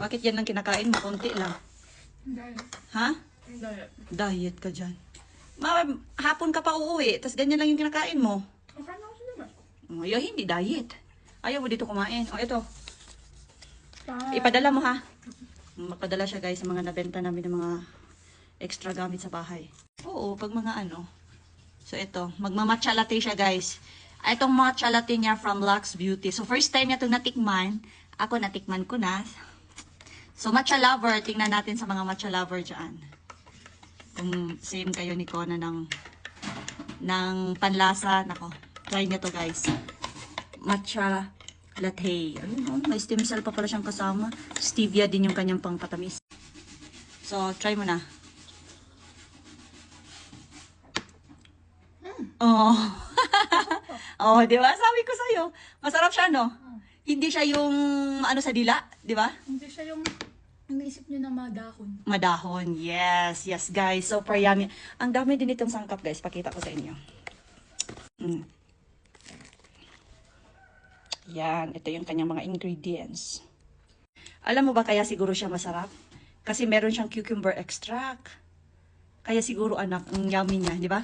Bakit yan ang kinakain mo? Konti lang. Diet. Ha? Diet. Diet ka dyan. Hapon ka pa uuwi, tapos ganyan lang yung kinakain mo. Kakain ako sa labas. Ayaw, hindi diet. Ayaw mo dito kumain. O, ito. Pa- Ipadala mo ha. Magpadala siya guys sa mga nabenta namin ng mga extra gamit sa bahay. Oo, pag mga ano. So ito, magmamatcha latte siya guys. Itong matcha latte niya from Lux Beauty. So first time niya itong natikman. Ako natikman ko na. So matcha lover, tingnan natin sa mga matcha lover dyan. Kung same kayo ni Kona ng panlasa. Nako, try niyo to guys. Matcha latte. Ayun, may stem cell pa pala siyang kasama. Stevia din yung kanyang pangpatamis. So, try mo na. Oh. Oh, di ba? Sabi ko sa'yo. Masarap siya, no? Hindi siya yung ano sa dila, di ba? Hindi siya yung iniisip niyo na madahon. Madahon. Yes, yes guys. Super yummy. Ang dami din itong sangkap guys. Pakita ko sa inyo. Yan. Ito yung kanyang mga ingredients. Alam mo ba kaya siguro siya masarap? Kasi meron siyang cucumber extract. Kaya siguro anak, ang yummy niya, di ba?